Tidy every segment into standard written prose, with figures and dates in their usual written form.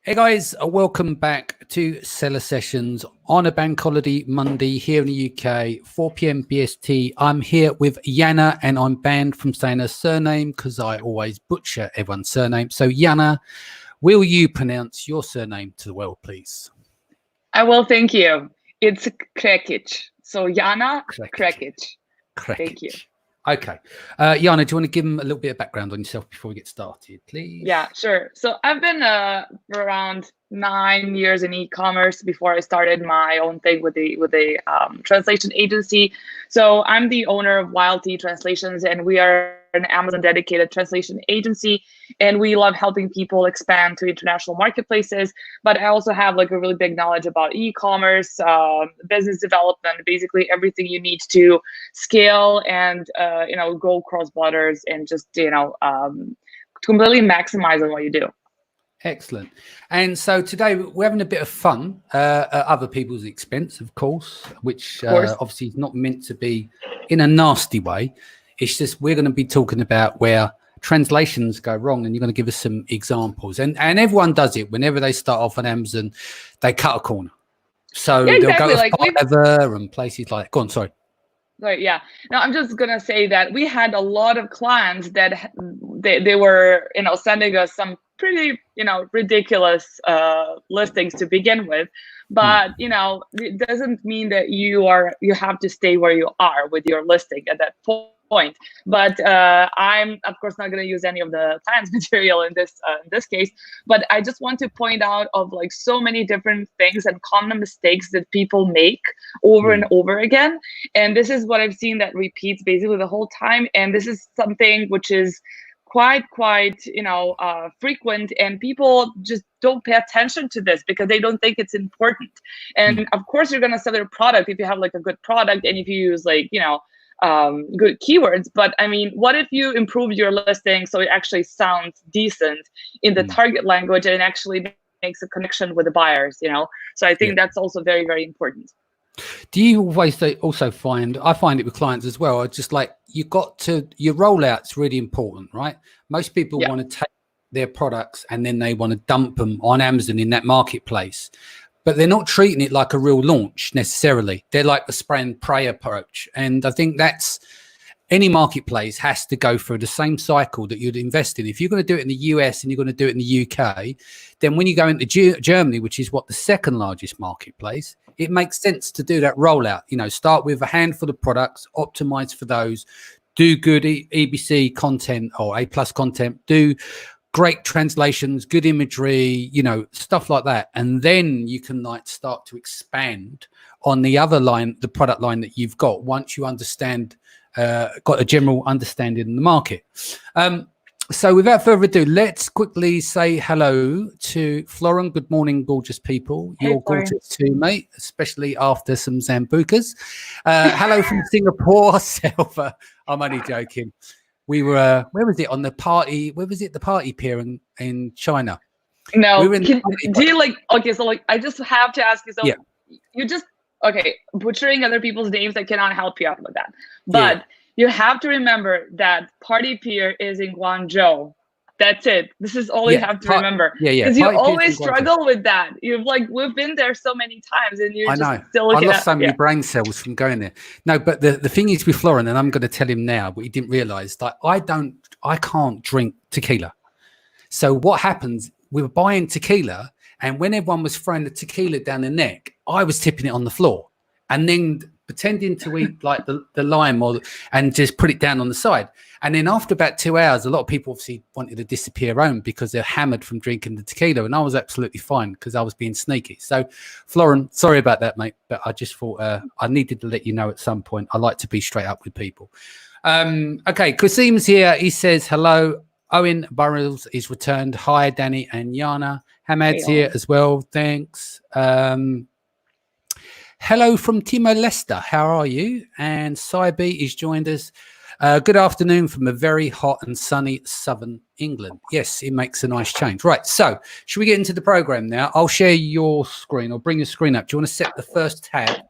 Hey guys, welcome back to Seller Sessions on a bank holiday Monday here in the UK, 4 p.m. BST. I'm here with Jana and I'm banned from saying her surname because I always butcher everyone's surname. So Jana, will you pronounce your surname to the world, please? I will, thank you. It's Krekic. So Jana Krekic. Thank you. Okay. Jana, do you want to give them a little bit of background on yourself before we get started, please? Yeah, sure. So I've been around 9 years in e-commerce before I started my own thing with a translation agency. So I'm the owner of Wild Tea Translations, and we are an Amazon dedicated translation agency, and we love helping people expand to international marketplaces. But I also have like a really big knowledge about e-commerce, business development, basically everything you need to scale and go cross borders and just completely maximize on what you do. Excellent. And so today we're having a bit of fun at other people's expense, of course, which obviously is not meant to be in a nasty way. It's just we're going to be talking about where translations go wrong, and you're going to give us some examples. And everyone does it whenever they start off on Amazon, they cut a corner. So yeah, exactly. they'll go to Fiverr and places like that. Go on, sorry. Right. Yeah. No, I'm just gonna say that we had a lot of clients that they were sending us some pretty ridiculous listings to begin with, but it doesn't mean that you have to stay where you are with your listing at that point. But I'm of course not going to use any of the client's material in this case, but I just want to point out of like so many different things and common mistakes that people make over and over again. And this is what I've seen that repeats basically the whole time. And this is something which is quite frequent, and people just don't pay attention to this because they don't think it's important. And of course you're going to sell your product if you have like a good product and if you use like good keywords. But I mean, what if you improve your listing so it actually sounds decent in the target language and it actually makes a connection with the buyers? So I think that's also very, very important. Do you always also find, I find it with clients as well, just like your rollout's really important, right? Most people want to take their products and then they want to dump them on Amazon in that marketplace, but they're not treating it like a real launch necessarily. They're like the spray and pray approach. And I think that's, any marketplace has to go through the same cycle that you'd invest in. If you're going to do it in the US and you're going to do it in the UK, then when you go into Germany, which is what the second largest marketplace, it makes sense to do that rollout. Start with a handful of products, optimize for those, do good EBC content or A+ content, do great translations, good imagery, stuff like that. And then you can start to expand on the other line, the product line that you've got, once you understand, got a general understanding in the market. So without further ado, let's quickly say hello to Florin. Good morning, gorgeous people. Hey, you're gorgeous too, mate, especially after some Zambucas. Hello from Singapore, Selva. I'm only joking. We were, where was it, on the party? Where was it, the party pier in China? No, do you like, okay, so like, I just have to ask you, so you just, okay, butchering other people's names, I cannot help you out with that. But you have to remember that party pier is in Guangzhou. That's it. This is all you have to remember. Because you always struggle with that. We've been there so many times, and you still I lost so many brain cells from going there. No, but the thing is with Florin, and I'm going to tell him now, but he didn't realize that I can't drink tequila. So what happens? We were buying tequila, and when everyone was throwing the tequila down the neck, I was tipping it on the floor, and then pretending to eat like the lime and just put it down on the side. And then after about 2 hours, a lot of people obviously wanted to disappear home because they're hammered from drinking the tequila. And I was absolutely fine because I was being sneaky. So Florin, sorry about that, mate. But I just thought I needed to let you know at some point. I like to be straight up with people. Okay, Kasim's here. He says, hello. Owen Burrows is returned. Hi, Danny and Jana. Hamad's here as well. Thanks. Hello from Timor Leste. How are you? And Saibi is joined us. Good afternoon from a very hot and sunny southern England. Yes, it makes a nice change. Right, so should we get into the program now? I'll share your screen. I'll bring your screen up. Do you want to set the first tab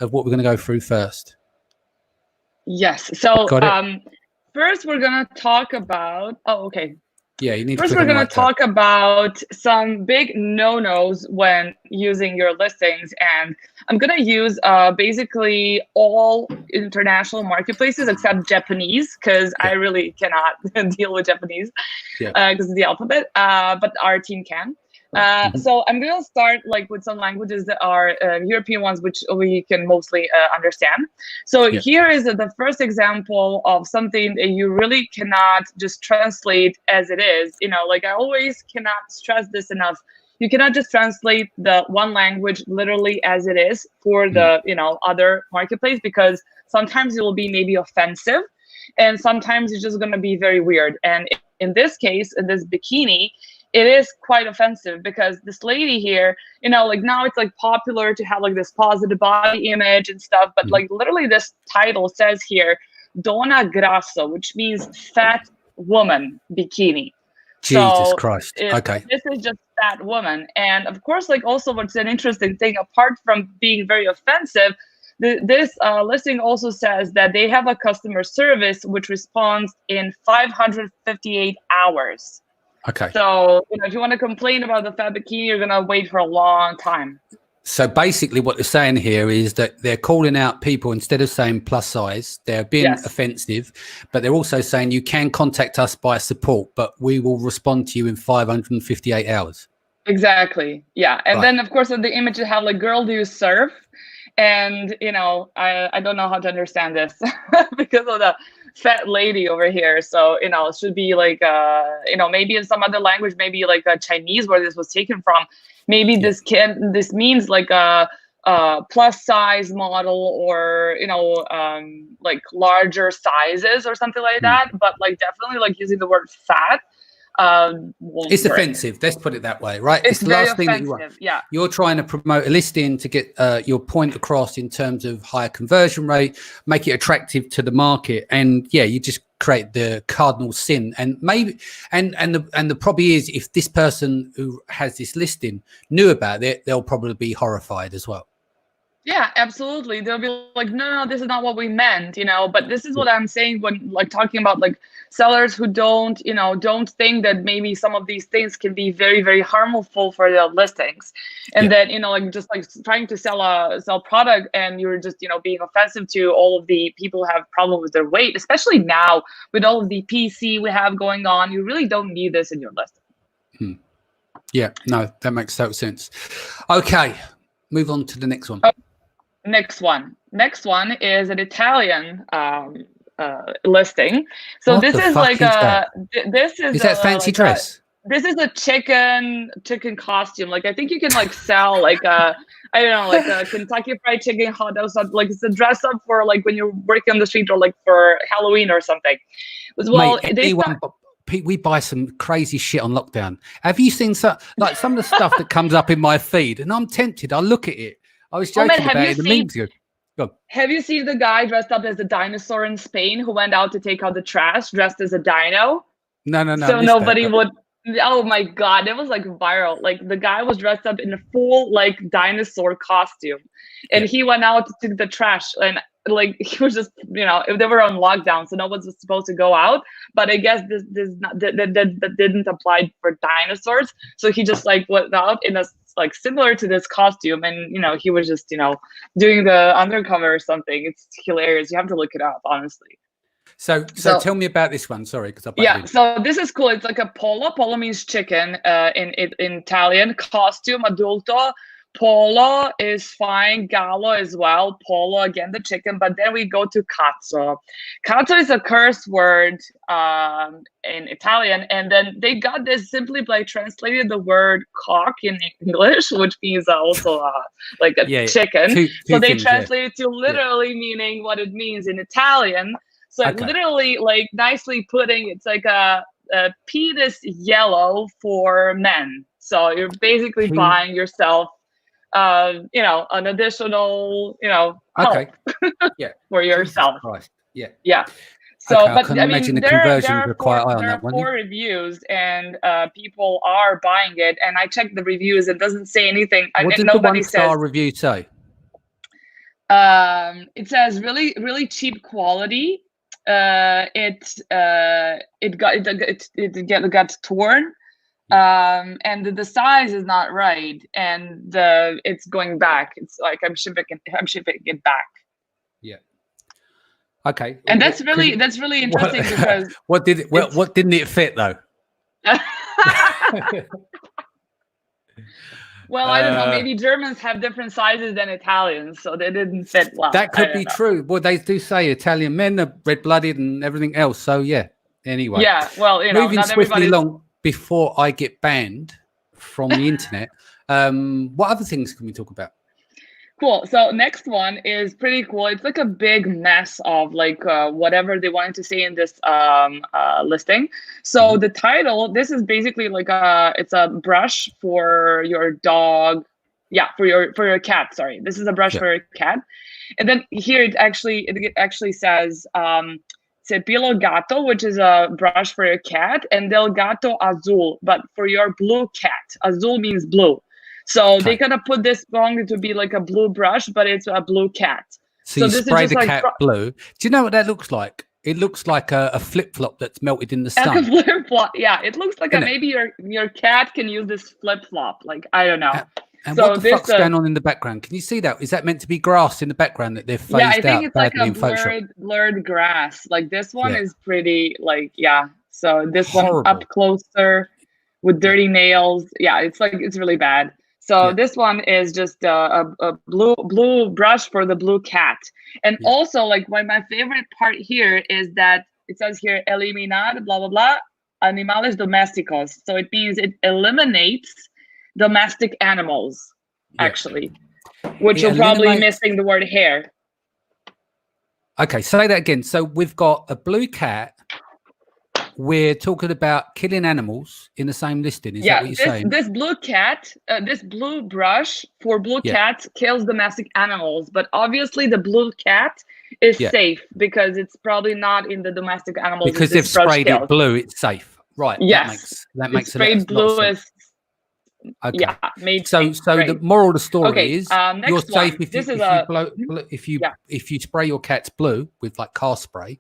of what we're going to go through first? Yes. So first we're going to talk about, Yeah, you need First, to we're click on going the to right tab. talk about some big no-nos when using your listings. And I'm going to use basically all international marketplaces except Japanese, because I really cannot deal with Japanese because of the alphabet, but our team can. So I'm going to start like with some languages that are European ones, which we can mostly understand. So here is the first example of something that you really cannot just translate as it is. You know, like I always cannot stress this enough. You cannot just translate the one language literally as it is for the, you know, other marketplace, because sometimes it will be maybe offensive and sometimes it's just going to be very weird. And in this case, in this bikini, it is quite offensive because this lady here, you know, like now it's like popular to have like this positive body image and stuff, but like literally this title says here, Donna Grasso, which means fat woman bikini. Jesus Christ. Okay. This is just fat woman. And of course, like also what's an interesting thing, apart from being very offensive, this listing also says that they have a customer service which responds in 558 hours. Okay. So, you know, if you want to complain about the fat bikini, you're going to wait for a long time. So basically what they're saying here is that they're calling out people instead of saying plus size, they're being offensive, but they're also saying you can contact us by support, but we will respond to you in 558 hours. Exactly. Yeah. And then, of course, in the image you have like, girl, do you surf? And, you know, I don't know how to understand this because of the fat lady over here. So, you know, it should be like, you know, maybe in some other language, maybe like a Chinese where this was taken from. Maybe this means like a plus size model or, you know, like larger sizes or something like that. But like definitely like using the word fat. It's offensive. Let's put it that way, right? It's the very last thing offensive. That you want. Yeah. You're trying to promote a listing to get your point across in terms of higher conversion rate, make it attractive to the market, and you just create the cardinal sin. And maybe and the problem is, if this person who has this listing knew about it, they'll probably be horrified as well. Yeah, absolutely. They'll be like, no, this is not what we meant, you know, but this is what I'm saying when like talking about like sellers who don't, you know, don't think that maybe some of these things can be very, very harmful for their listings. And that, you know, like just like trying to sell product and you're just, you know, being offensive to all of the people who have problem with their weight, especially now with all of the PC we have going on. You really don't need this in your listing. Yeah, no, that makes total sense. Okay, move on to the next one. Next one is an Italian listing. So what this is like this is that fancy dress? This is a chicken costume. Like I think you can like sell like I don't know, like a Kentucky Fried Chicken hot dog, like it's a dress up for like when you're working on the street or like for Halloween or something. Well, mate, we buy some crazy shit on lockdown. Have you seen some of the stuff that comes up in my feed? And I'm tempted. I look at it. I was joking about it. Have you seen the guy dressed up as a dinosaur in Spain who went out to take out the trash dressed as a dino? No. So nobody would. Oh my God, it was like viral. Like the guy was dressed up in a full like dinosaur costume, and he went out to take the trash, and like he was just, you know, if they were on lockdown, so no one was supposed to go out. But I guess this that didn't apply for dinosaurs. So he just like went out in a like similar to this costume, and you know he was just, you know, doing the undercover or something. It's hilarious. You have to look it up, honestly. So tell me about this one. Sorry, because so this is cool. It's like a polo. Polo means chicken in Italian. Costume adulto. Polo is fine. Gallo as well. Polo, again, the chicken. But then we go to cazzo. Cazzo is a curse word in Italian. And then they got this simply by translated the word cock in English, which means also like a chicken. So they translated to literally meaning what it means in Italian. So literally, like nicely putting, it's like a penis yellow for men. So you're basically buying yourself you know, an additional, you know, help for yourself. So, but I mean, there are 4 reviews, and people are buying it. And I checked the reviews; it doesn't say anything. What did the 1-star review say? It says really, really cheap quality. it got torn. And the size is not right, and it's going back. It's like I'm shipping it back. Yeah. Okay. And that's really interesting because what didn't it fit though? Well, I don't know. Maybe Germans have different sizes than Italians, so they didn't fit well. That could be true. Well, they do say Italian men are red-blooded and everything else. So yeah. Anyway. Yeah. Well, moving not swiftly everybody. along before I get banned from the internet. What other things can we talk about? Cool. So next one is pretty cool. It's like a big mess of like whatever they wanted to say in this listing. So the title, this is basically like it's a brush for your dog. Yeah, for your cat. Sorry, this is a brush for your cat. And then here it actually says Cepillo Gato, which is a brush for your cat, and Del Gato Azul, but for your blue cat. Azul means blue. So they kind of put this wrong to be like a blue brush, but it's a blue cat. So you spray the cat blue. Do you know what that looks like? It looks like a flip-flop that's melted in the sun. Like a flip-flop. Yeah, it looks like maybe your cat can use this flip-flop. Like, I don't know. And so what the fuck's going on in the background? Can you see that? Is that meant to be grass in the background that they've phased out? Yeah, I think it's like a blurred grass. Like this one is pretty So this one up closer with dirty nails. Yeah, it's really bad. So this one is just a blue brush for the blue cat. And also, like, my favorite part here is that it says here, eliminar, blah, blah, blah, animales domésticos. So it means it eliminates domestic animals, actually, which you're probably missing the word hair. Okay, say that again. So we've got a blue cat. We're talking about killing animals in the same listing. Is that what you're saying? This blue cat, this blue brush for blue cats kills domestic animals, but obviously the blue cat is safe because it's probably not in the domestic animals. Because they've sprayed it blue, it's safe, right? Yes, that makes sprayed blue is. Okay. Yeah, made so the moral of the story is you're safe if you spray your cats blue with like car spray,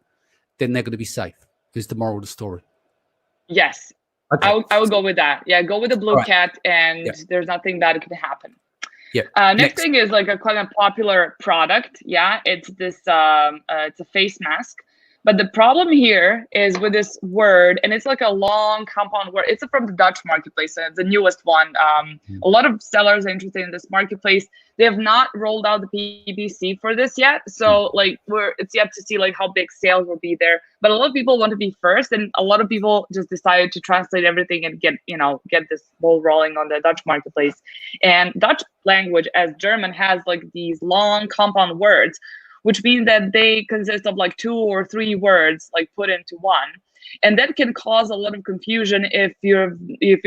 then they're going to be safe. Is the moral of the story? Yes, okay. I would go with that. Yeah, go with the blue cat, and there's nothing that could happen. Yeah. Next thing is like a kind of popular product. Yeah, it's this. It's a face mask. But the problem here is with this word, and it's like a long compound word. It's from the Dutch marketplace, and it's the newest one. A lot of sellers are interested in this marketplace. They have not rolled out the PPC for this yet, so like it's yet to see like how big sales will be there. But a lot of people want to be first, and a lot of people just decided to translate everything and get this ball rolling on the Dutch marketplace. And Dutch language, as German, has like these long compound words, which means that they consist of like 2 or 3 words like put into one, and that can cause a lot of confusion if you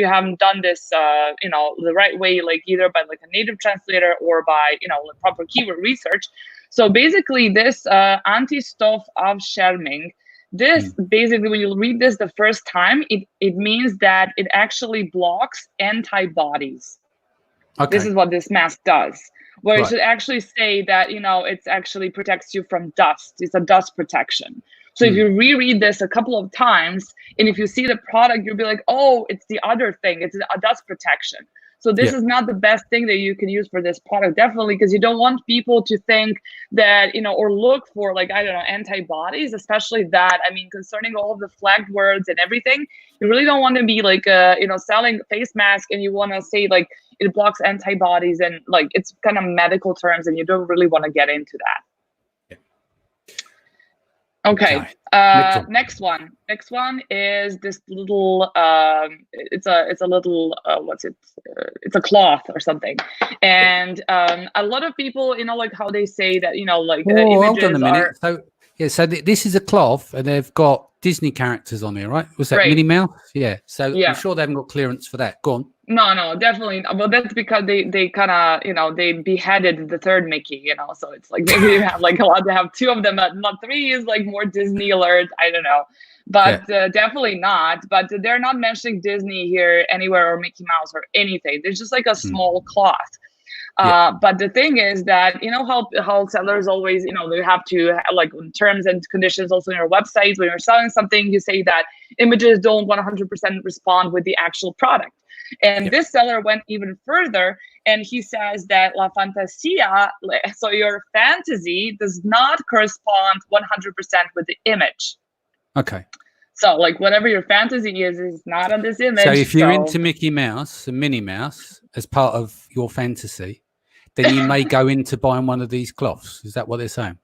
haven't done this the right way, like either by like a native translator or by proper keyword research. So basically this anti-stof avscherming, this basically when you read this the first time, it means that it actually blocks antibodies. This is what this mask does. Where it should actually say that, it's actually protects you from dust. It's a dust protection. So if you reread this a couple of times, and if you see the product, you'll be like, oh, it's the other thing. It's a dust protection. So this is not the best thing that you can use for this product, definitely, because you don't want people to think that, or look for like, I don't know, antibodies, especially that. I mean, concerning all of the flagged words and everything, you really don't want to be like, selling face mask and you want to say like, it blocks antibodies and like, it's kind of medical terms and you don't really want to get into that. Okay. Next one is this little it's a little it's a cloth or something, and a lot of people like how they say that like images hold on a minute. So this is a cloth and they've got Disney characters on here, right? Was that Minnie Mouse? Yeah. So I'm sure they haven't got clearance for that. Go on. No, definitely. Well, that's because they kind of, they beheaded the third Mickey, so it's like maybe you have like allowed to have 2 of them, but not 3 is like more Disney alert. I don't know, but definitely not. But they're not mentioning Disney here anywhere or Mickey Mouse or anything. There's just like a small cloth. But the thing is that, you know, how sellers always, you know, they have to like terms and conditions also in your websites. When you're selling something, you say that images don't 100% respond with the actual product. And this seller went even further, and he says that la fantasia, so your fantasy, does not correspond 100% with the image. Okay. So like whatever your fantasy is not on this image. So if you're into Mickey Mouse and Minnie Mouse as part of your fantasy, then you may go into buying one of these cloths. Is that what they're saying?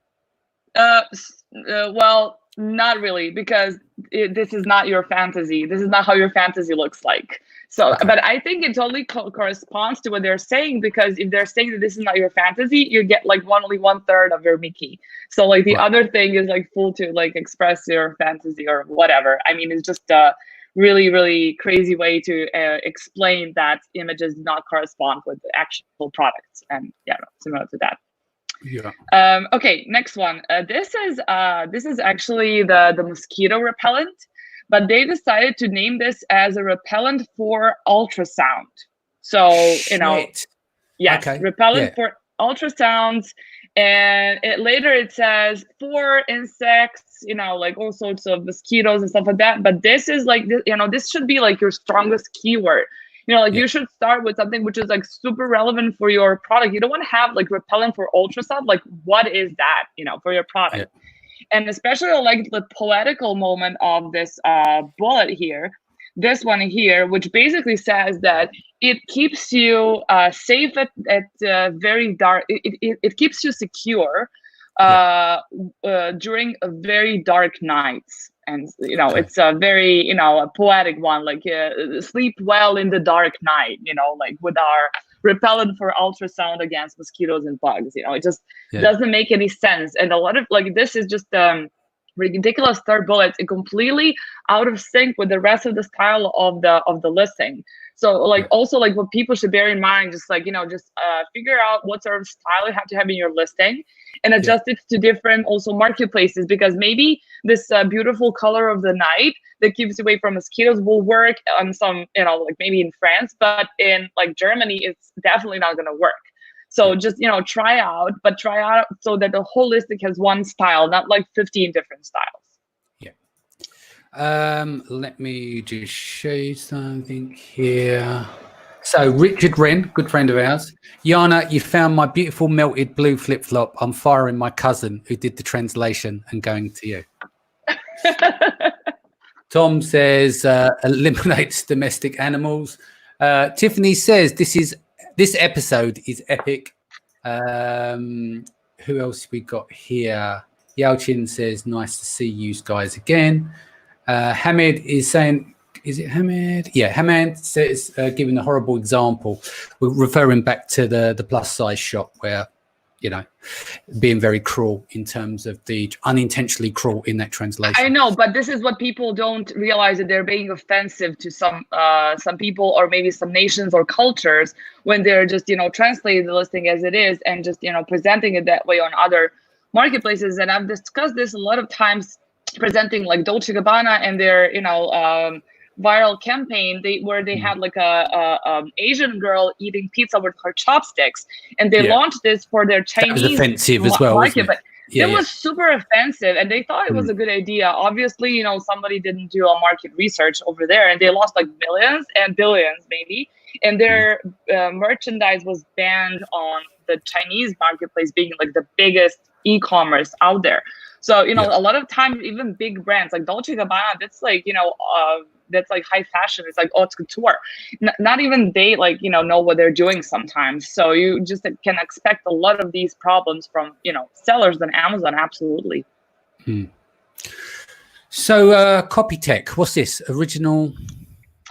Well, not really, because this is not your fantasy. This is not how your fantasy looks like. So, but I think it totally corresponds to what they're saying, because if they're saying that this is not your fantasy, you get like only 1/3 of your Mickey. So like the other thing is like full to like express your fantasy or whatever. I mean, it's just a really, really crazy way to explain that images do not correspond with the actual products. And yeah, similar to that. Yeah. Okay, next one. This is actually the mosquito repellent, but they decided to name this as a repellent for ultrasound. So, you know, yes, repellent for ultrasounds. And later it says for insects, you know, like all sorts of mosquitoes and stuff like that. But this is like, you know, this should be like your strongest keyword. You know, like you should start with something which is like super relevant for your product. You don't want to have like repellent for ultrasound. Like, what is that, you know, for your product? And especially like the poetical moment of this bullet here, this one here, which basically says that it keeps you safe at very dark. It keeps you secure during very dark nights. And, you know, it's a very, you know, a poetic one, like sleep well in the dark night, you know, like with our repellent for ultrasound against mosquitoes and bugs. You know, it just doesn't make any sense. And a lot of like, this is just ridiculous third bullet, completely out of sync with the rest of the style of the listing. So like also like what people should bear in mind, just like, you know, just figure out what sort of style you have to have in your listing and adjust it to different also marketplaces, because maybe this beautiful color of the night that keeps you away from mosquitoes will work on some, you know, like maybe in France, but in like Germany, it's definitely not going to work. So just, you know, try out so that the whole listing has one style, not like 15 different styles. Let me just show you something here. So Richard Wren, good friend of ours. Jana, you found my beautiful melted blue flip-flop. I'm firing my cousin who did the translation and going to you. Tom says eliminates domestic animals. Tiffany says this episode is epic. Who else we got here? Yalchin says nice to see you guys again. Hamid is saying, is it Hamid? Yeah, Hamid says, giving a horrible example. We're referring back to the plus size shop where, you know, being very cruel in terms of the unintentionally cruel in that translation. I know, but this is what people don't realize, that they're being offensive to some people or maybe some nations or cultures when they're just, you know, translating the listing as it is and just, you know, presenting it that way on other marketplaces. And I've discussed this a lot of times, presenting like Dolce & Gabbana and their, you know, viral campaign where they had like a Asian girl eating pizza with her chopsticks, and they launched this for their Chinese that was offensive as well, market, wasn't it? It was super offensive, and they thought it was a good idea. Obviously, you know, somebody didn't do a market research over there, and they lost like millions and billions maybe, and their merchandise was banned on the Chinese marketplace, being like the biggest e-commerce out there. So, you know, a lot of times, even big brands like Dolce & Gabbana, that's like, you know, that's like high fashion. It's like haute couture. Not even they like, you know what they're doing sometimes. So you just can expect a lot of these problems from, you know, sellers on Amazon. Absolutely. So Copy Tech, what's this? Original?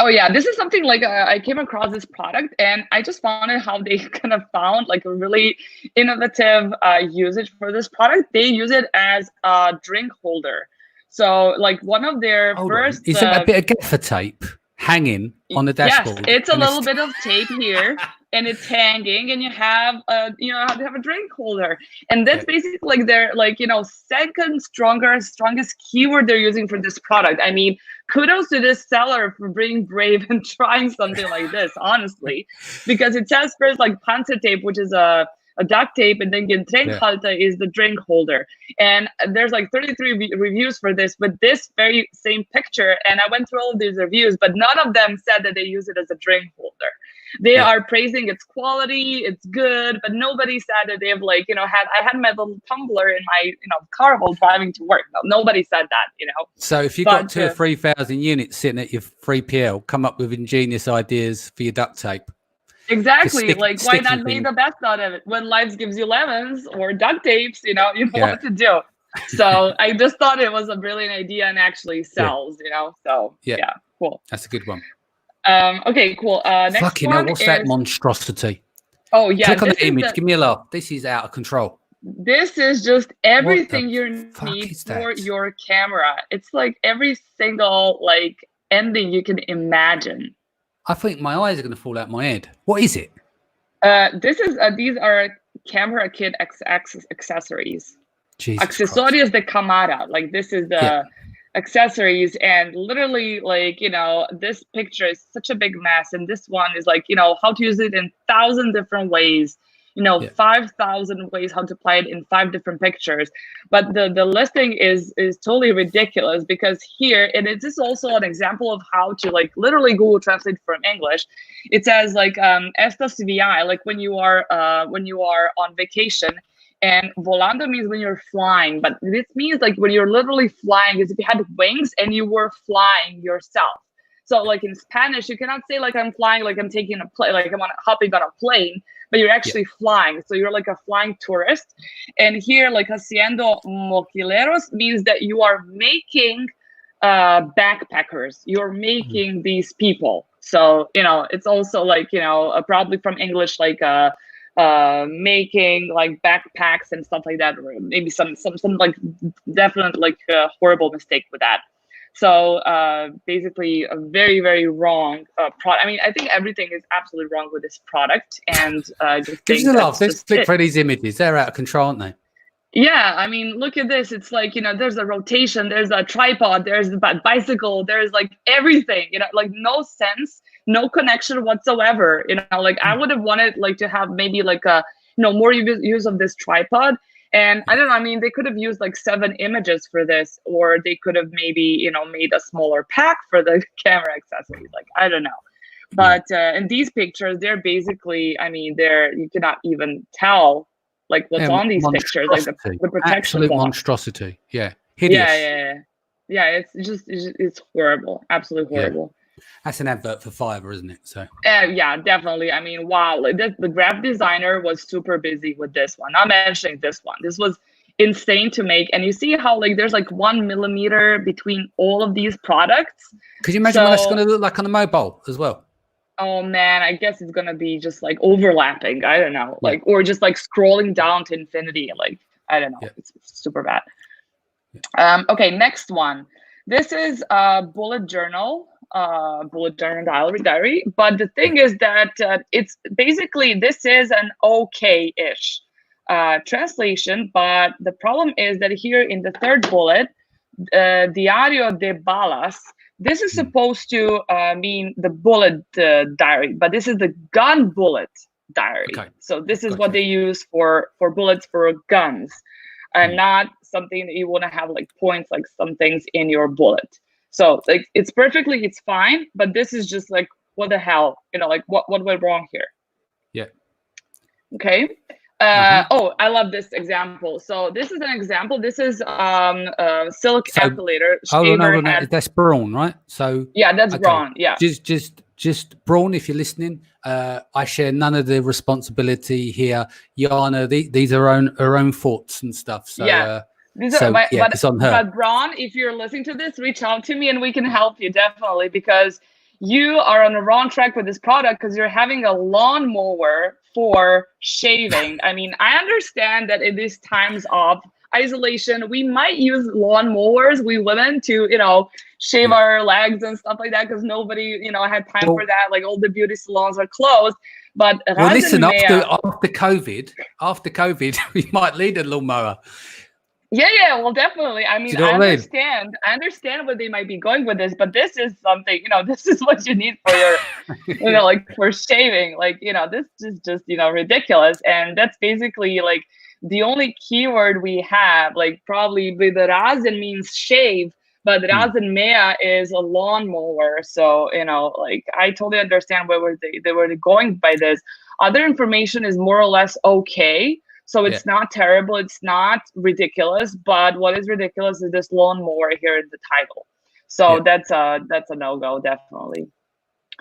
Oh yeah, this is something like I came across this product and I just wondered how they kind of found like a really innovative usage for this product. They use it as a drink holder. So like one of their first... Is it a bit of gaffer tape hanging on the dashboard? Yes, it's a little bit of tape here and it's hanging, and you have you know, have a drink holder. And that's basically like their, like, you know, second strongest keyword they're using for this product. I mean, kudos to this seller for being brave and trying something like this, honestly, because it says first like panzer tape, which is a duct tape, and then Getränkhalter is the drink holder. And there's like 33 reviews for this, but this very same picture. And I went through all of these reviews, but none of them said that they use it as a drink holder. They are praising its quality, it's good, but nobody said that they've like, you know, I had my little tumbler in my, you know, car while driving to work. No, nobody said that, you know. So if you got 2,000 or 3,000 units sitting at your 3PL, come up with ingenious ideas for your duct tape. Exactly. Like, why not make the best out of it? When life gives you lemons or duct tapes, you know what to do. So I just thought it was a brilliant idea and actually sells, you know. So yeah, cool. That's a good one. Okay, cool. Next Fucking one hell, what's that monstrosity? Oh yeah. Click on the image. Give me a laugh. This is out of control. This is just everything you need for your camera. It's like every single like ending you can imagine. I think my eyes are going to fall out my head. What is it? These are camera kit accessories. Jesus Accesorios de cámara. Like this is the accessories, and literally like, you know, this picture is such a big mess, and this one is like, you know, how to use it in 1,000 different ways. You know, 5,000 ways how to apply it in 5 different pictures. But the listing is totally ridiculous, because here, and it is also an example of how to like literally Google Translate from English. It says like estas VI, like when you are on vacation, and volando means when you're flying, but this means like when you're literally flying is if you had wings and you were flying yourself. So like in Spanish, you cannot say like I'm flying, like I'm taking a plane, like I'm hopping on a plane, but you're actually flying. So you're like a flying tourist. And here, like haciendo mochileros means that you are making backpackers. You're making these people. So, you know, it's also like, you know, probably from English, like making like backpacks and stuff like that, or maybe some like definite like horrible mistake with that. So basically a very, very wrong product. I mean, I think everything is absolutely wrong with this product. And I just think let's click for these images. They're out of control, aren't they? Yeah, I mean, look at this. It's like, you know, there's a rotation, there's a tripod, there's the bicycle, there's like everything, you know, like no sense, no connection whatsoever. You know, like I would have wanted like to have maybe like a, you know, more use of this tripod. And I don't know, I mean, they could have used like 7 images for this, or they could have maybe, you know, made a smaller pack for the camera accessories. Like, I don't know. But in these pictures, they're basically, I mean, you cannot even tell like what's on these pictures, like the protection. Absolute monstrosity. Yeah. Hideous. Yeah, it's horrible. Absolutely horrible. That's an advert for Fiverr, isn't it? So yeah, definitely. I mean, wow, the graphic designer was super busy with this one. Not mentioning this one. This was insane to make. And you see how like there's like 1 millimeter between all of these products. Could you imagine what that's going to look like on a mobile as well? Oh man, I guess it's gonna be just like overlapping. I don't know, like or just like scrolling down to infinity. Like I don't know, it's super bad. Okay, next one. This is a bullet journal diary. But the thing is that it's basically this is an okay-ish translation. But the problem is that here in the 3rd bullet, diario de balas. This is supposed to mean the bullet diary, but this is the gun bullet diary. Okay. So this is what they use for bullets for guns, and not something that you want to have like points, like some things in your bullet. So like it's fine, but this is just like, what the hell, you know, like what went wrong here? Yeah. Okay. Oh, I love this example. So this is an example. This is silk epulator. No, that's Braun, right? So yeah, that's Braun. Yeah. Just Braun, if you're listening. I share none of the responsibility here. Jana, these are her own thoughts and stuff. So yeah. It's on her. But Braun, if you're listening to this, reach out to me and we can help you definitely, because you are on the wrong track with this product, because you're having a lawnmower for shaving. I mean, I understand that in these times of isolation, we might use lawnmowers, we women, to, you know, shave our legs and stuff like that, because nobody, you know, had time for that. Like all the beauty salons are closed. But listen, after COVID, we might need a lawnmower. Yeah, well, definitely. I mean, Do you know what I mean? I understand where they might be going with this, but this is something, this is what you need for your, like for shaving. Like, this is just, ridiculous. And that's basically like the only keyword we have, like probably with the rasen means shave, but rasenmäher is a lawnmower. So, like I totally understand where they were going by this. Other information is more or less okay. So it's not terrible, it's not ridiculous, but what is ridiculous is this lawnmower here in the title. So that's a no-go, definitely.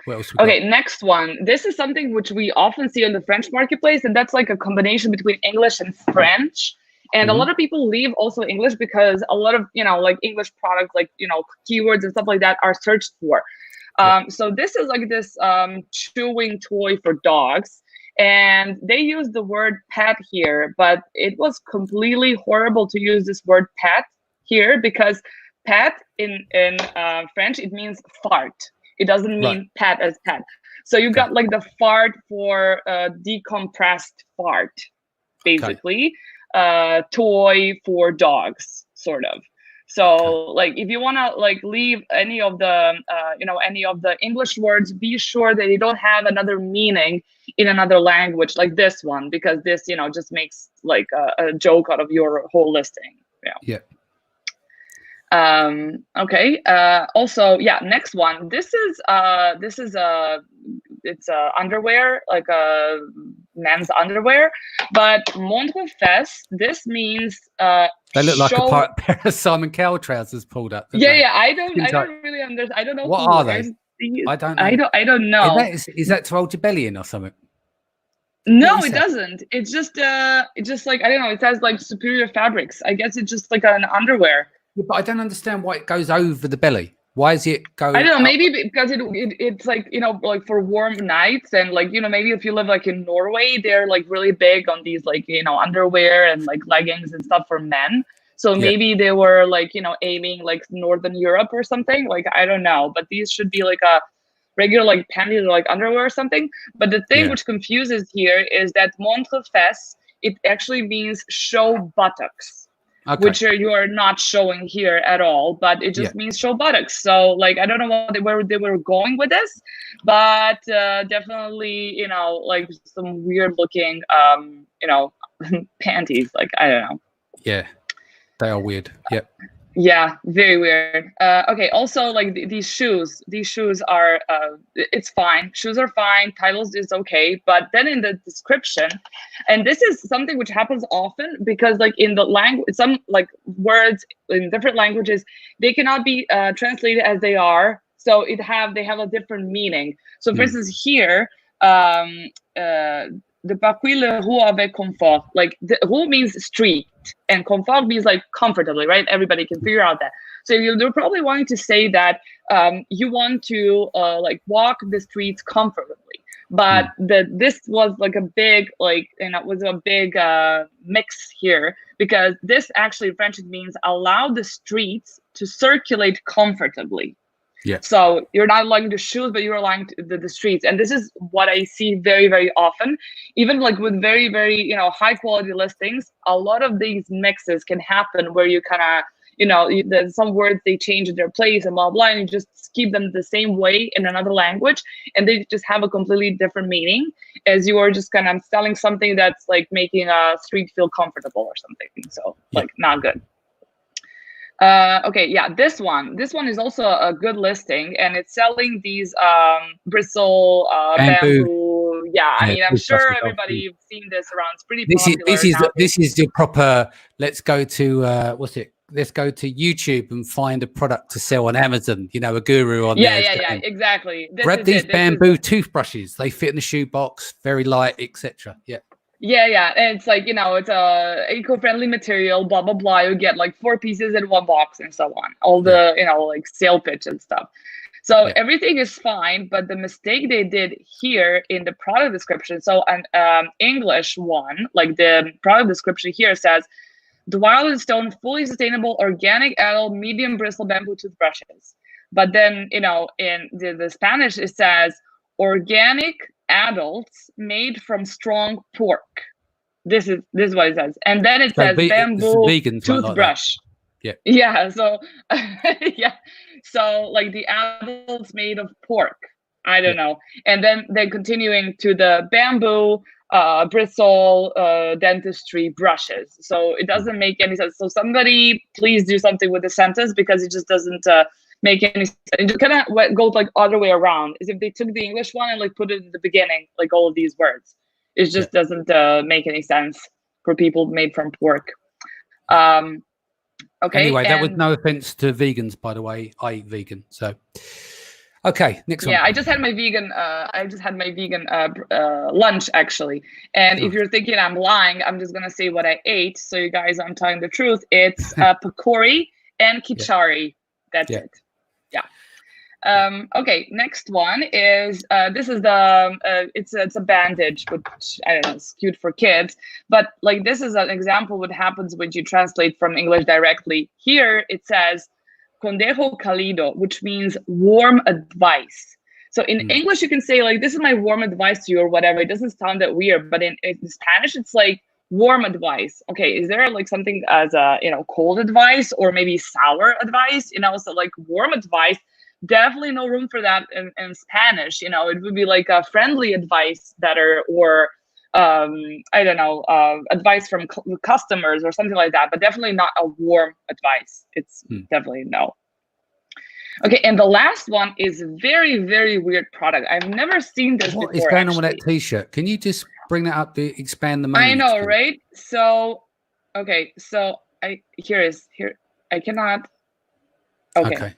What else we got? Okay, next one. This is something which we often see on the French marketplace, and that's like a combination between English and French. And a lot of people leave also English because a lot of, like English products, like, keywords and stuff like that are searched for. So this is like this chewing toy for dogs. And they use the word pet here, but it was completely horrible to use this word pet here because pet in French, it means fart. It doesn't mean pet as pet. So you got like the fart for decompressed fart, basically. Toy for dogs, sort of. So like if you want to like leave any of the any of the English words, be sure that they don't have another meaning in another language like this one, because this just makes like a joke out of your whole listing. Okay. Also, next one. This is it's underwear, like a men's underwear, but montre fesse, this means they look like a pair of Simon Cowell trousers pulled up. Yeah. I don't really understand. I don't know what are they. I don't know. I don't know. Is that to hold your belly in or something? No, it doesn't. It's just like, I don't know, it says like superior fabrics. I guess it's just like an underwear. Yeah, but I don't understand why it goes over the belly. Why is it going? I don't know, maybe because it's like, like for warm nights, and like, maybe if you live like in Norway, they're like really big on these like, underwear and like leggings and stuff for men. So maybe they were like, aiming like Northern Europe or something. Like, I don't know, but these should be like a regular like panties or like underwear or something. But the thing which confuses here is that montre fesse, it actually means show buttocks. Which you are not showing here at all, but it just means show buttocks. So like, I don't know where they were going with this, but definitely, like some weird looking, panties. Like, I don't know. Yeah, they are weird. Yep. Yeah, very weird. Okay, also like these shoes are, it's fine. Shoes are fine. Titles is okay. But then in the description, and this is something which happens often because like in the language, some like words in different languages, they cannot be translated as they are. So they have a different meaning. So for instance, here, the parcours le rue avec confort, like the rue means street and confort means like comfortably, right? Everybody can figure out that. So you're probably wanting to say that you want to like walk the streets comfortably, but this was like a big like, it was a big mix here, because this actually in French, it means allow the streets to circulate comfortably. Yeah. So you're not allowing the shoes, but you're allowing the streets. And this is what I see very, very often, even like with very, very, high quality listings. A lot of these mixes can happen where you kind of, there's some words they change in their place and blah, blah, and you just keep them the same way in another language. And they just have a completely different meaning, as you are just kind of selling something that's like making a street feel comfortable or something. So like not good. Okay, this one is also a good listing, and it's selling these bristle bamboo. Yeah, I mean, I'm sure everybody's seen this around. It's pretty popular. This is the proper. Let's go to let's go to YouTube and find a product to sell on Amazon. A guru on there. Yeah, exactly. Grab these bamboo toothbrushes. They fit in the shoebox, very light, etc. Yeah, and it's like, it's a eco-friendly material, blah, blah, blah. You get like 4 pieces in one box and so on. All the, like sale pitch and stuff. So everything is fine, but the mistake they did here in the product description, so an English one, like the product description here says, the Wild and Stone fully sustainable organic adult medium bristle bamboo toothbrushes. But then, in the Spanish, it says organic adults made from strong pork. This is what it says. And then it So says bamboo vegans won't like that. toothbrush. Yeah. So yeah. So like the apple's made of pork. I don't know. And then they're continuing to the bamboo bristle dentistry brushes. So it doesn't make any sense. So somebody please do something with the sentence, because it just doesn't make any sense. It just kind of goes like other way around, as if they took the English one and like put it in the beginning, like all of these words. It just doesn't make any sense for people made from pork. Okay. Anyway, that was no offense to vegans, by the way. I eat vegan, so okay. Next one. Yeah, I just had my vegan. Lunch actually. And if you're thinking I'm lying, I'm just gonna say what I ate, so you guys, I'm telling the truth. It's pakori and kichari. That's it. Yeah. Okay. Next one is this is the it's a bandage, which I don't know, it's cute for kids, but like this is an example what happens when you translate from English directly. Here it says Consejo Cálido, which means warm advice. So in English you can say like, this is my warm advice to you or whatever. It doesn't sound that weird, but in Spanish it's like warm advice. Okay, is there like something as a cold advice or maybe sour advice? So like warm advice. Definitely no room for that in Spanish. It would be like a friendly advice better, or I don't know, advice from customers or something like that, but definitely not a warm advice. It's definitely no. Okay, and the last one is very, very weird product. I've never seen this before. What is going on with that T-shirt? Can you just bring that up to expand the meaning? I know, right? So, okay, so I cannot. Okay.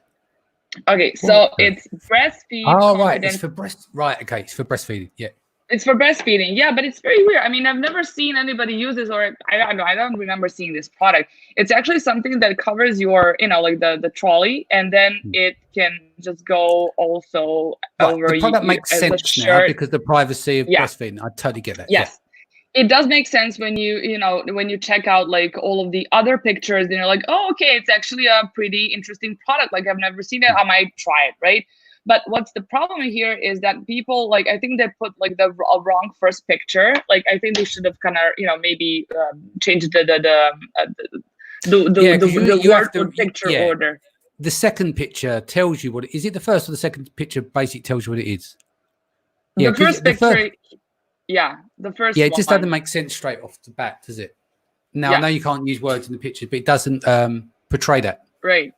Okay, so it's breastfeed. Oh, right. It's for breast. Right. Okay. It's for breastfeeding. Yeah. It's for breastfeeding. Yeah, but it's very weird. I mean, I've never seen anybody use this, or I don't know. I don't remember seeing this product. It's actually something that covers your, like the trolley, and then it can just go also over. The product makes sense now because the privacy of breastfeeding. I totally get that. Yes. It does make sense when you check out like all of the other pictures, and you're like, oh, okay, it's actually a pretty interesting product. Like I've never seen it. I might try it, right? But what's the problem here is that people, like, I think they put like the wrong first picture. Like I think they should have kind of maybe changed the word picture order. The second picture tells you what it is. It the first or the second picture basically tells you what it is? The first picture. Yeah, the first. Yeah, it just doesn't make sense straight off the bat, does it? Now, I know you can't use words in the picture, but it doesn't portray that. Right.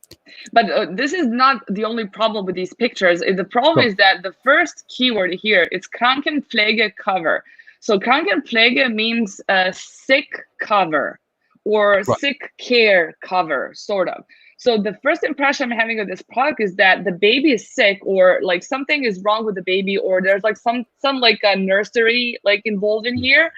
But this is not the only problem with these pictures. The problem is that the first keyword here is Krankenpflege cover. So Krankenpflege means sick cover or sick care cover, sort of. So the first impression I'm having of this product is that the baby is sick, or like something is wrong with the baby, or there's like some like a nursery like involved in here,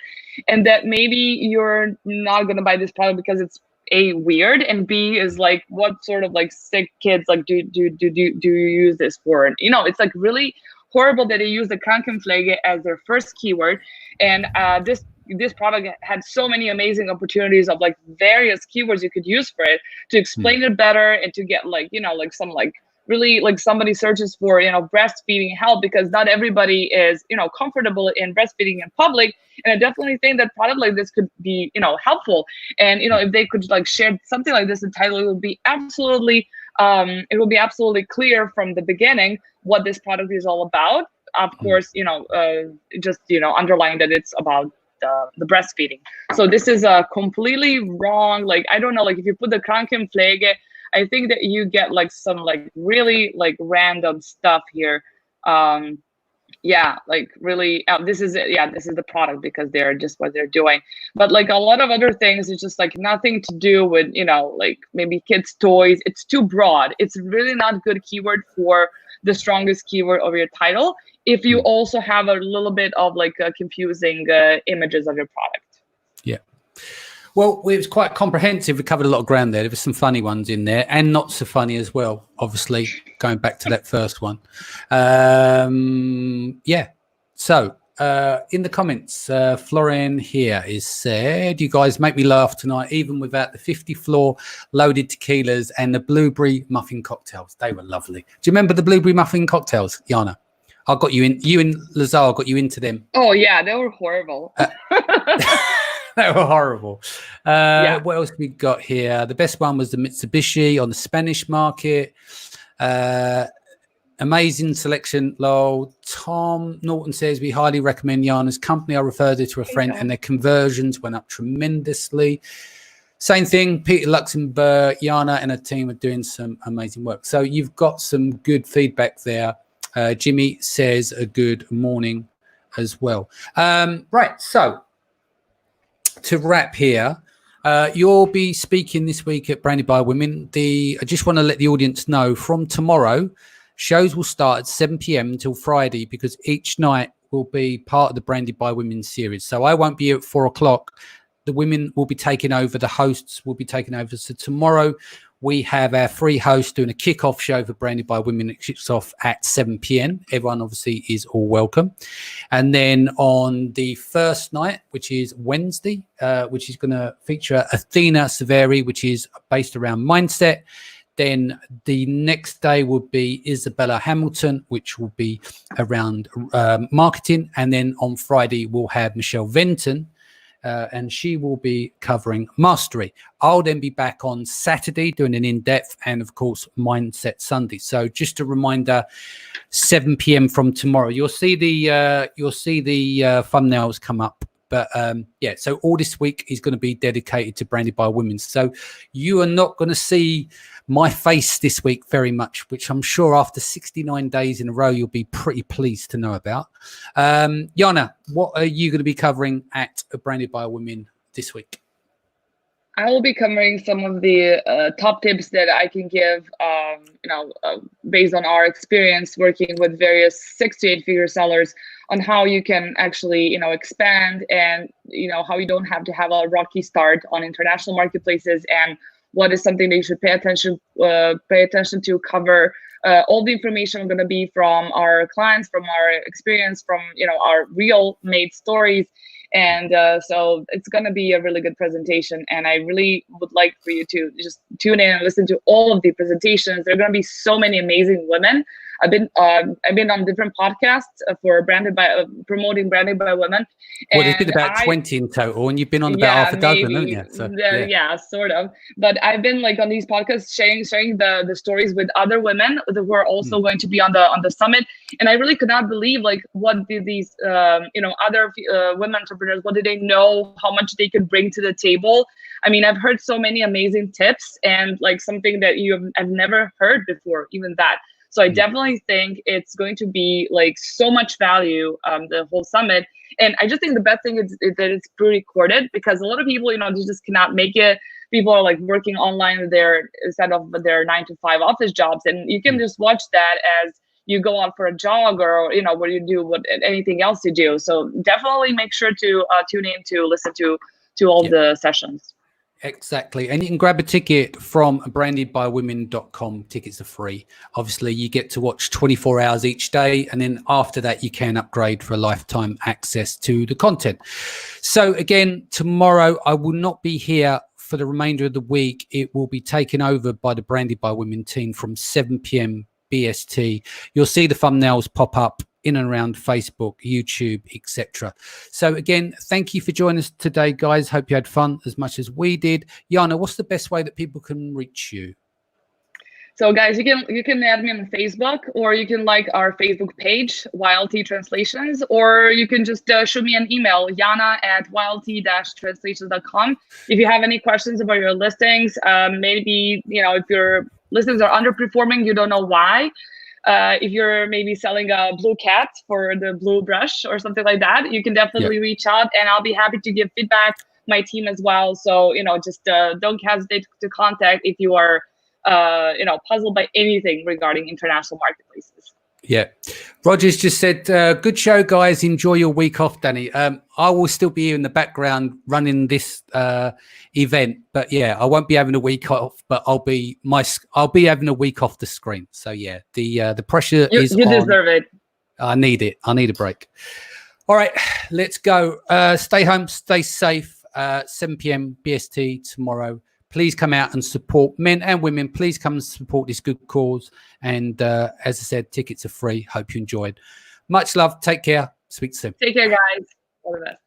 and that maybe you're not gonna buy this product because it's A, weird, and B, is like, what sort of like sick kids like do you use this for? And it's like really horrible that they use the Krankenpflege as their first keyword, and this product had so many amazing opportunities of like various keywords you could use for it to explain it better, and to get like like some like really like somebody searches for breastfeeding help, because not everybody is comfortable in breastfeeding in public. And I definitely think that product like this could be helpful, and if they could like share something like this in title, it would be absolutely clear from the beginning what this product is all about. Of course, just underline that it's about the breastfeeding. So this is a completely wrong, like, I don't know, like if you put the Krankenpflege, I think that you get like some like really like random stuff here. Yeah, like really, this is the product, because they're just what they're doing. But like a lot of other things, it's just like nothing to do with, like maybe kids' toys. It's too broad. It's really not good keyword for the strongest keyword of your title, if you also have a little bit of like confusing images of your product. Yeah. Well, it was quite comprehensive. We covered a lot of ground there. There were some funny ones in there, and not so funny as well, obviously, going back to that first one. Yeah. So in the comments, Florian here is said, you guys make me laugh tonight, even without the 50 floor loaded tequilas and the blueberry muffin cocktails. They were lovely. Do you remember the blueberry muffin cocktails, Jana? I got you in. You and Lazar got you into them. Oh yeah, they were horrible. They were horrible. Yeah. What else we got here? The best one was the Mitsubishi on the Spanish market. Amazing selection, lol. Tom Norton says we highly recommend Jana's company. I referred her to a friend and their conversions went up tremendously. Same thing, Peter Luxembourg, Jana and her team are doing some amazing work. So you've got some good feedback there. Jimmy says a good morning as well. Right, so to wrap here, you'll be speaking this week at Branded by Women. I just want to let the audience know from tomorrow, shows will start at 7 p.m. until Friday because each night will be part of the Branded by Women series. So I won't be at 4 o'clock. The women will be taking over. The hosts will be taking over. So tomorrow we have our free host doing a kickoff show for Branded by Women. It kicks off at 7 p.m. Everyone obviously is all welcome. And then on the first night, which is Wednesday, which is going to feature Athena Severi, which is based around mindset. Then the next day will be Isabella Hamilton, which will be around marketing. And then on Friday, we'll have Michelle Venton, and she will be covering mastery. I'll then be back on Saturday doing an in-depth and, of course, Mindset Sunday. So just a reminder, 7 p.m. from tomorrow. You'll see the thumbnails come up. But yeah, so all this week is going to be dedicated to Branded by Women. So you are not going to see my face this week very much, which I'm sure after 69 days in a row, you'll be pretty pleased to know about. Jana, what are you going to be covering at Branded by Women this week? I will be covering some of the top tips that I can give, based on our experience working with various 6 to 8 figure sellers on how you can actually, expand and, how you don't have to have a rocky start on international marketplaces and what is something that you should pay attention to cover. All the information going to be from our clients, from our experience, from, our real made stories. And so it's going to be a really good presentation. And I really would like for you to just tune in and listen to all of the presentations. There are going to be so many amazing women. I've been on different podcasts for promoting Branded by Women. Well, there's been about 20 in total, and you've been on about half a dozen, haven't you? So, yeah, sort of. But I've been on these podcasts sharing the stories with other women who are also going to be on the summit. And I really could not believe what did these other women entrepreneurs, what did they know, how much they could bring to the table. I mean, I've heard so many amazing tips and something that I've never heard before, even that. So I definitely think it's going to be so much value, the whole summit. And I just think the best thing is that it's pre-recorded because a lot of people, they just cannot make it. People are working online instead of their 9 to 5 office jobs. And you can just watch that as you go out for a jog or, what you do, anything else you do. So definitely make sure to tune in to listen to all the sessions. Exactly. And you can grab a ticket from brandedbywomen.com. Tickets are free. Obviously, you get to watch 24 hours each day. And then after that, you can upgrade for a lifetime access to the content. So again, tomorrow, I will not be here for the remainder of the week. It will be taken over by the Branded by Women team from 7 p.m. BST. You'll see the thumbnails pop up in and around Facebook, YouTube, etc. So again, thank you for joining us today, guys. Hope you had fun as much as we did. Jana, what's the best way that people can reach you? So guys, you can add me on Facebook, or you can like our Facebook page, YLT Translations, or you can just shoot me an email, jana@ylt-translations.com. If you have any questions about your listings, maybe if your listings are underperforming, you don't know why. If you're maybe selling a blue cat for the blue brush or something like that, you can definitely reach out and I'll be happy to give feedback, my team as well. So, just don't hesitate to contact if you are, puzzled by anything regarding international marketplaces. Yeah. Roger's just said, good show, guys. Enjoy your week off, Danny. I will still be here in the background running this event, but yeah, I won't be having a week off, but I'll be having a week off the screen. So yeah, the pressure is on. You deserve it. I need it. I need a break. All right, let's go. Stay home, stay safe. 7 p.m. BST tomorrow. Please come out and support men and women. Please come and support this good cause. And as I said, tickets are free. Hope you enjoyed. Much love. Take care. Speak soon. Take care, guys. All the best.